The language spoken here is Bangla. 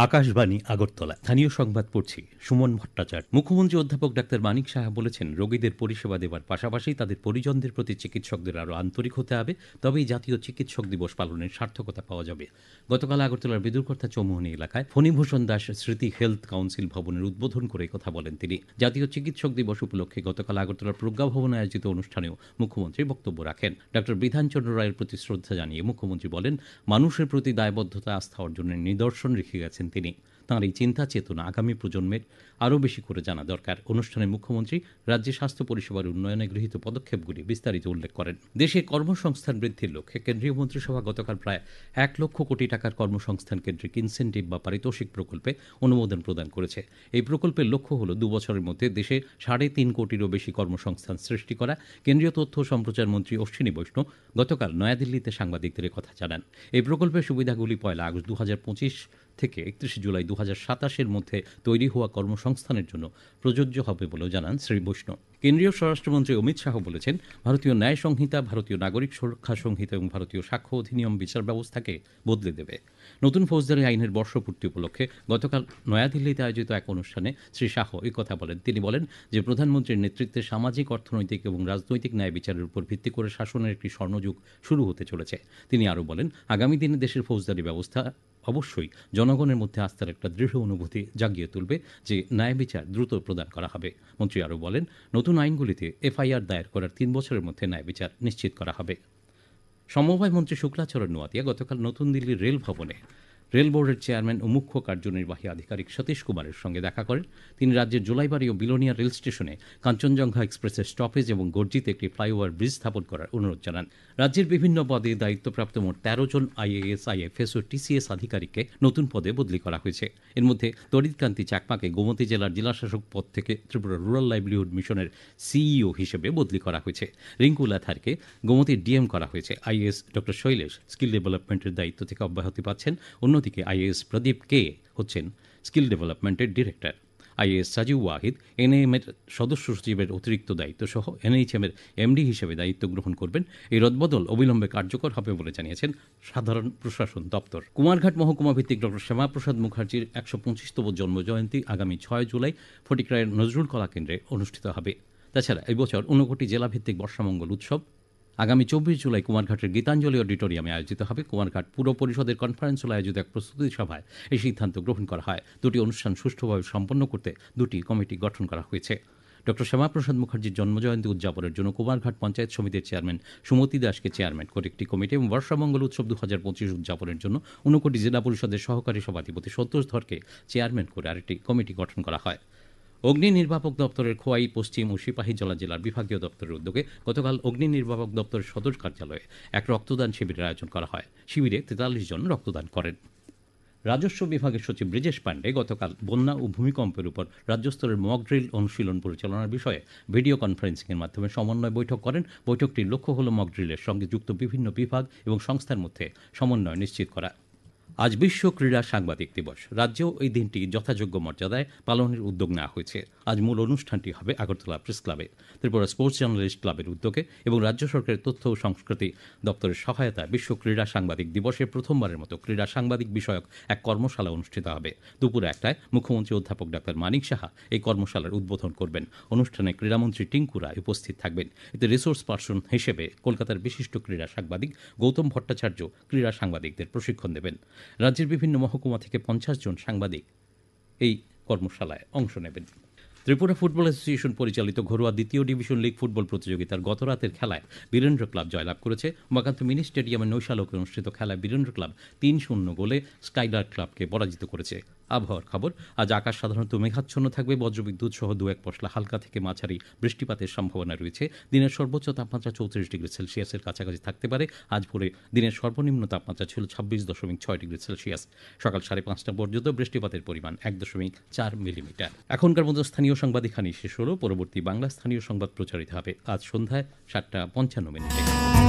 আকাশবাণী আগরতলা স্থানীয় সংবাদ পড়ছি সুমন ভট্টাচার্য। মুখ্যমন্ত্রী অধ্যাপক ডাক্তার মানিক সাহা বলেছেন, রোগীদের পরিষেবা দেওয়ার পাশাপাশি তাদের পরিজনদের প্রতি চিকিৎসকদের আরও আন্তরিক হতে হবে, তবেই জাতীয় চিকিৎসক দিবস পালনের সার্থকতা পাওয়া যাবে। গতকাল আগরতলার বিদুরকর্তা চৌমুহনী এলাকায় ফণীভূষণ দাস স্মৃতি হেলথ কাউন্সিল ভবনের উদ্বোধন করে কথা বলেন তিনি। জাতীয় চিকিৎসক দিবস উপলক্ষে গতকাল আগরতলার প্রজ্ঞা ভবনে আয়োজিত অনুষ্ঠানেও মুখ্যমন্ত্রী বক্তব্য রাখেন। ডক্টর বিধানচন্দ্র রায়ের প্রতি শ্রদ্ধা জানিয়ে মুখ্যমন্ত্রী বলেন, মানুষের প্রতি দায়বদ্ধতা আস্থা অর্জনের নিদর্শন রেখে গেছেন তিনি। তাঁর এই চিন্তা চেতনা আগামী প্রজন্মের আরও বেশি করে জানা দরকার। অনুষ্ঠানে মুখ্যমন্ত্রী রাজ্যে স্বাস্থ্য পরিষেবার উন্নয়নে গৃহীত পদক্ষেপগুলি বিস্তারিত উল্লেখ করেন। দেশে কর্মসংস্থান বৃদ্ধির লক্ষ্যে কেন্দ্রীয় মন্ত্রিসভা গতকাল প্রায় 1 লক্ষ কোটি টাকার কর্মসংস্থান কেন্দ্রিক ইনসেন্টিভ বা পারিতোষিক প্রকল্পে অনুমোদন প্রদান করেছে। এই প্রকল্পের লক্ষ্য হল 2 বছরের মধ্যে দেশে 3.5 কোটিরও বেশি কর্মসংস্থান সৃষ্টি করা। কেন্দ্রীয় তথ্য ও সম্প্রচার মন্ত্রী অশ্বিনী বৈষ্ণব গতকাল নয়াদিল্লিতে সাংবাদিকদের কথা জানান। এই প্রকল্পের সুবিধাগুলি 1 আগস্ট 2025 থেকে 31 জুলাই 2027 মধ্যে তৈরি হওয়া কর্মসংস্থানের জন্য প্রযোজ্য হবে বলেও জানান শ্রী বৈষ্ণব। কেন্দ্রীয় স্বরাষ্ট্রমন্ত্রী অমিত শাহ বলেছেন, ভারতীয় ন্যায় সংহিতা, ভারতীয় নাগরিক সুরক্ষা সংহিতা এবং ভারতীয় সাক্ষ্য অধিনিয়ম বিচার ব্যবস্থাকে বদলে দেবে। নতুন ফৌজদারি আইনের বর্ষপূর্তি উপলক্ষে গতকাল নয়াদিল্লিতে আয়োজিত এক অনুষ্ঠানে শ্রী শাহ এই কথা বলেন। তিনি বলেন যে প্রধানমন্ত্রীর নেতৃত্বে সামাজিক, অর্থনৈতিক এবং রাজনৈতিক ন্যায় বিচারের উপর ভিত্তি করে শাসনের একটি স্বর্ণযুগ শুরু হতে চলেছে। তিনি আরও বলেন, আগামী দিনে দেশের ফৌজদারি ব্যবস্থা অবশ্যই জনগণের মধ্যে আস্থার একটা দৃঢ় অনুভূতি জাগিয়ে তুলবে যে ন্যায় বিচার দ্রুত প্রদান করা হবে। মন্ত্রী আরও বলেন, নতুন আইনগুলিতে এফআইআর দায়ের করার 3 বছরের মধ্যে ন্যায় বিচার নিশ্চিত করা হবে। সমবায় মন্ত্রী শুক্লাচরণ নোয়াতিয়া গতকাল নতুন দিল্লির রেল ভবনে রেল বোর্ডের চেয়ারম্যান ও মুখ্য কার্যনির্বাহী আধিকারিক সতীশ কুমারের সঙ্গে দেখা করেন। তিনি রাজ্যের জোলাইবাড়ি ও বিলোনিয়া রেল স্টেশনে কাঞ্চনজঙ্ঘা এক্সপ্রেসের স্টপেজ এবং গর্জিতে একটি ফ্লাইওভার ব্রিজ স্থাপন করার অনুরোধ জানান। রাজ্যের বিভিন্ন পদে দায়িত্বপ্রাপ্ত মোট 13 জন আইএএস, আইএফএস ও টিসিএস আধিকারিককে নতুন পদে বদলি করা হয়েছে। এর মধ্যে তড়িৎকান্তি চাকমাকে গোমতী জেলার জেলাশাসক পদ থেকে ত্রিপুরা রুরাল লাইভলিহুড মিশনের সিইও হিসেবে বদলি করা হয়েছে। রিঙ্কু লাথারকে গোমতীর ডিএম করা হয়েছে। আইএএস ডক্টর শৈলেশ স্কিল ডেভেলপমেন্টের দায়িত্ব থেকে অব্যাহতি পাচ্ছেন। অন্যদিকে আইএএস প্রদীপ কে হচ্ছেন স্কিল ডেভেলপমেন্টের ডিরেক্টর। আইএএস সাজিউ ওয়াহিদ এনএএম এর সদস্য সচিবের অতিরিক্ত দায়িত্ব সহ এনএইচএম এর এমডি হিসেবে দায়িত্ব গ্রহণ করবেন। এই রদবদল অবিলম্বে কার্যকর হবে বলে জানিয়েছেন সাধারণ প্রশাসন দপ্তর। কুমারঘাট মহকুমা ভিত্তিক ডক্টর শ্যামাপ্রসাদ মুখার্জির 125তম জন্মজয়ন্তী আগামী 6 জুলাই ফটিকরায়ের নজরুল কলা কেন্দ্রে অনুষ্ঠিত হবে। তাছাড়া এই বছর 59 জেলাভিত্তিক বর্ষামঙ্গল উৎসব আগামী 24 জুলাই কুমারঘাটের গীতাঞ্জলি অডিটোরিয়ামে আয়োজিত হবে। কুমারঘাট পুর পরিষদের কনফারেন্স হলে আয়োজিত এক প্রস্তুতি সভায় এই সিদ্ধান্ত গ্রহণ করা হয়। 2টি অনুষ্ঠান সুষ্ঠুভাবে সম্পন্ন করতে 2টি কমিটি গঠন করা হয়েছে। ডক্টর শ্যামাপ্রসাদ মুখার্জির জন্মজয়ন্তী উদযাপনের জন্য কুমারঘাট পঞ্চায়েত সমিতির চেয়ারম্যান সুমতি দাসকে চেয়ারম্যান করে একটি কমিটি এবং বর্ষামঙ্গল উৎসব 2025 উদযাপনের জন্য 59 জেলা পরিষদের সহকারী সভাধিপতি সন্তোষ ধরকে চেয়ারম্যান করে আরেকটি কমিটি গঠন করা হয়। অগ্নি নির্বাপক দপ্তরের খোয়াই পশ্চিম ও সিপাহীজলা জেলার বিভাগীয় দপ্তরের উদ্যোগে গতকাল অগ্নি নির্বাপক দপ্তরের সদর কার্যালয়ে এক রক্তদান শিবিরের আয়োজন করা হয়। শিবিরে 43 জন রক্তদান করেন। রাজস্ব বিভাগের সচিব ব্রিজেশ পাণ্ডে গতকাল বন্যা ও ভূমিকম্পের উপর রাজ্যস্তরের মক ড্রিল অনুশীলন পরিচালনার বিষয়ে ভিডিও কনফারেন্সিংয়ের মাধ্যমে সমন্বয় বৈঠক করেন। বৈঠকটির লক্ষ্য হল মক ড্রিলের সঙ্গে যুক্ত বিভিন্ন বিভাগ এবং সংস্থার মধ্যে সমন্বয় নিশ্চিত করা। আজ বিশ্ব ক্রীড়া সাংবাদিক দিবস। রাজ্যেও এই দিনটি যথাযোগ্য মর্যাদায় পালনের উদ্যোগ নেওয়া হয়েছে। আজ মূল অনুষ্ঠানটি হবে আগরতলা প্রেস ক্লাবে। ত্রিপুরা স্পোর্টস জার্নালিস্ট ক্লাবের উদ্যোগে এবং রাজ্য সরকারের তথ্য ও সংস্কৃতি দপ্তরের সহায়তায় বিশ্ব ক্রীড়া সাংবাদিক দিবসে প্রথমবারের মতো ক্রীড়া সাংবাদিক বিষয়ক এক কর্মশালা অনুষ্ঠিত হবে। দুপুর 1টায় মুখ্যমন্ত্রী অধ্যাপক ডাক্তার মানিক সাহা এই কর্মশালার উদ্বোধন করবেন। অনুষ্ঠানে ক্রীড়ামন্ত্রী টিঙ্কু রায় উপস্থিত থাকবেন। এতে রিসোর্স পার্সন হিসেবে কলকাতার বিশিষ্ট ক্রীড়া সাংবাদিক গৌতম ভট্টাচার্য ক্রীড়া সাংবাদিকদের প্রশিক্ষণ দেবেন। রাজ্যের বিভিন্ন মহকুমা থেকে 50 জন সাংবাদিক এই কর্মশালায় অংশ নেবেন। ত্রিপুরা ফুটবল অ্যাসোসিয়েশন পরিচালিত ঘরোয়া 2য় ডিভিশন লীগ ফুটবল প্রতিযোগিতার গত রাতের খেলায় বীরেন্দ্র ক্লাব জয়লাভ করেছে। উমাকান্ত মিনি স্টেডিয়ামে নৈশালকে অনুষ্ঠিত খেলায় বীরেন্দ্র ক্লাব 3-0 গোলে স্কাইলার ক্লাবকে পরাজিত করেছে। আবহাওয়ার খবর, আজ আকাশ সাধারণত মেঘাচ্ছন্ন থাকবে। বজ্রবিদ্যুৎ সহ 2-1 পশলা হালকা থেকে মাঝারি বৃষ্টিপাতের সম্ভাবনা রয়েছে। দিনের সর্বোচ্চ তাপমাত্রা 34 ডিগ্রি সেলসিয়াসের কাছাকাছি থাকতে পারে। আজ ভোরে দিনের সর্বনিম্ন তাপমাত্রা ছিল 26.6 ডিগ্রি সেলসিয়াস। সকাল 5:30 পর্যন্ত বৃষ্টিপাতের পরিমাণ 1.4 মিলিমিটার। এখনকার মতো স্থানীয় সংবাদ এখানেই শেষ হলো। পরবর্তী বাংলা স্থানীয় সংবাদ প্রচারিত হবে আজ সন্ধ্যায় 7:55।